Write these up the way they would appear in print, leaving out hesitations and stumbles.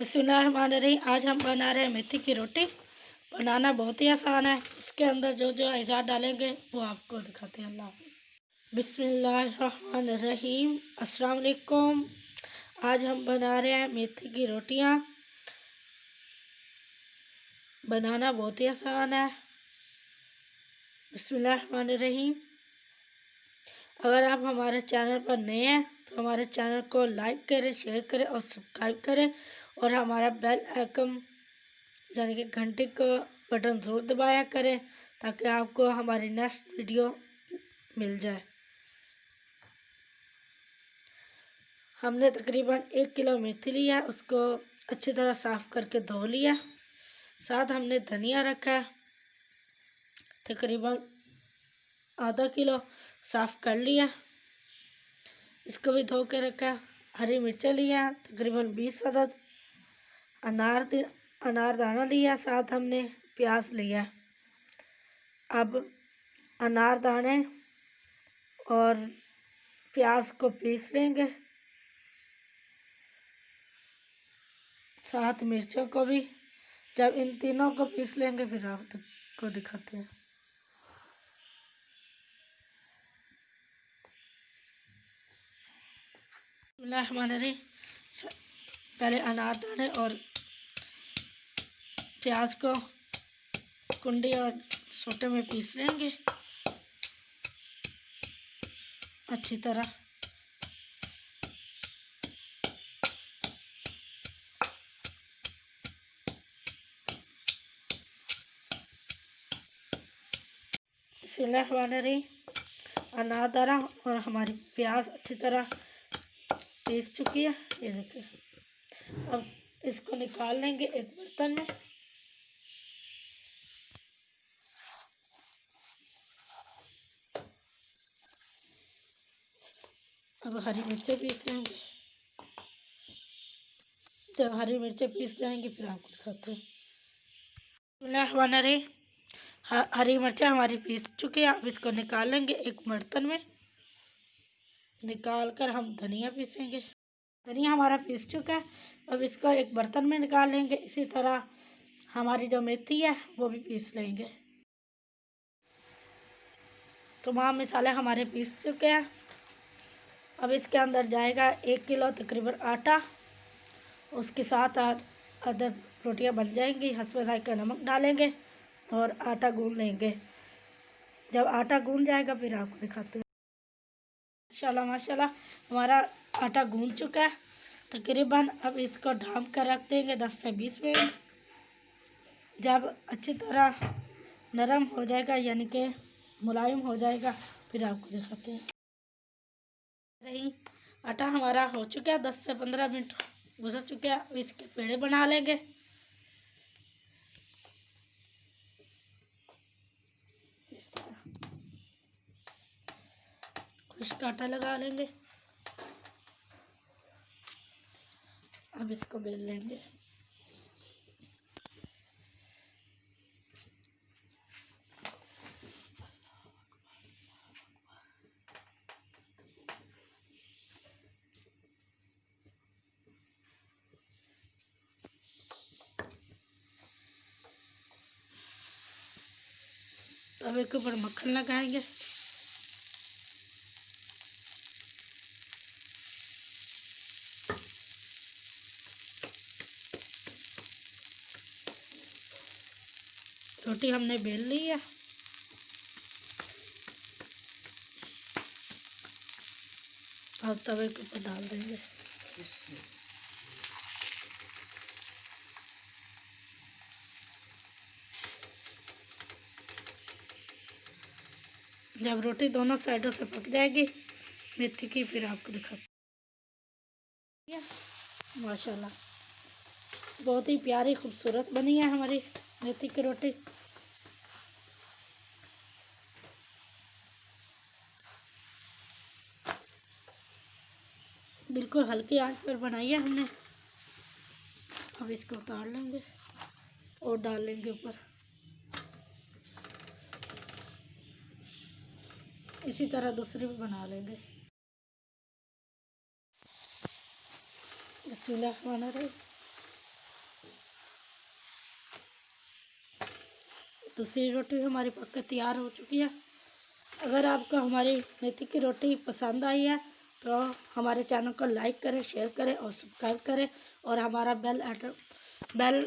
बिस्मिल्लाहिर्रहमानिर्रहीम। आज हम बना रहे हैं मेथी की रोटी। बनाना बहुत ही आसान है। इसके अंदर जो जो अज़ात डालेंगे वो आपको दिखाते हैं। अल्लाह हाफ़िज़। बिस्मिल्लाहिर्रहमानिर्रहीम। अस्सलाम वालेकुम। आज हम बना रहे हैं मेथी की रोटियाँ। बनाना बहुत ही आसान है। बिस्मिल्लाहिर्रहमानिर्रहीम। अगर आप हमारे चैनल पर नए हैं तो हमारे चैनल को लाइक करें, शेयर करें और सब्सक्राइब करें और हमारा बेल आइकन यानी कि घंटे का बटन ज़रूर दबाया करें ताकि आपको हमारी नेक्स्ट वीडियो मिल जाए। हमने तकरीबन 1 किलो मेथी लिया है, उसको अच्छी तरह साफ़ करके धो लिया। साथ हमने धनिया रखा है, तकरीबन आधा किलो साफ़ कर लिया, इसको भी धो के रखा। हरी मिर्चें लिया तकरीबन 20 अदद। अनारदाना लिया, साथ हमने प्याज लिया। अब अनारदाने और प्याज को पीस लेंगे, साथ मिर्चों को भी। जब इन तीनों को पीस लेंगे फिर आपको दिखाते हैं। पहले अनारदाने और प्याज को कुंडी और सोटे में पीस लेंगे अच्छी तरह। अनारदाना और हमारी प्याज अच्छी तरह पीस चुकी है, ये देखिए। अब इसको निकाल लेंगे एक बर्तन में। अब हरी मिर्चें पीस लेंगे। जब हरी मिर्चें पीस जाएंगी फिर आपको दिखाते हैं। हरी मिर्चें हमारी पीस चुकी है। अब इसको निकाल लेंगे एक बर्तन में। निकाल कर हम धनिया पीसेंगे। धनिया हमारा पीस चुका है, अब इसको एक बर्तन में निकाल लेंगे। इसी तरह हमारी जो मेथी है वो भी पीस लेंगे। तमाम मसाले हमारे पीस चुके हैं। अब इसके अंदर जाएगा 1 किलो तकरीबन आटा। उसके साथ अदद रोटियां बन जाएंगी। हस्बे ज़ायक़ा नमक डालेंगे और आटा गूंद लेंगे। जब आटा गूंद जाएगा फिर आपको दिखाते हैं। माशाल्लाह हमारा आटा गूंद चुका है तकरीबन। अब इसको ढाँप कर रख देंगे 10 से 20 मिनट। जब अच्छी तरह नरम हो जाएगा यानी कि मुलायम हो जाएगा फिर आपको दिखाते हैं। आटा हमारा हो चुका है, 10 से 15 मिनट गुजर चुके हैं। अब इसके पेड़े बना लेंगे। इस तरह खुश्क आटा लगा लेंगे। अब इसको बेल लेंगे। तवे के ऊपर मक्खन लगाएंगे। रोटी हमने बेल ली है। अब तवे के ऊपर डाल देंगे। जब रोटी दोनों साइडों से पक जाएगी मेथी की फिर आपको दिखाते हैं। माशाल्लाह बहुत ही प्यारी खूबसूरत बनी है हमारी मेथी की रोटी। बिल्कुल हल्की आंच पर बनाई है हमने। अब इसको उतार लेंगे और डाल लेंगे ऊपर। इसी तरह दूसरी भी बना लेंगे। बिस्मिल्लाहिर्रहमानिर्रहीम। दूसरी रोटी हमारी पक के तैयार हो चुकी है। अगर आपको हमारी मेथी की रोटी पसंद आई है तो हमारे चैनल को लाइक करें, शेयर करें और सब्सक्राइब करें और हमारा बेल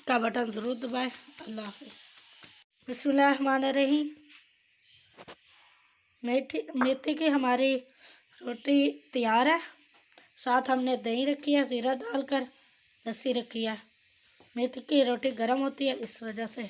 का बटन ज़रूर दबाएं। अल्लाह हाफ़िज़। बिस्मिल्लाहिर्रहमानिर्रहीम। मेथी की हमारी रोटी तैयार है। साथ हमने दही रखी है, ज़ीरा डालकर, लस्सी रखी है। मेथी की रोटी गर्म होती है, इस वजह से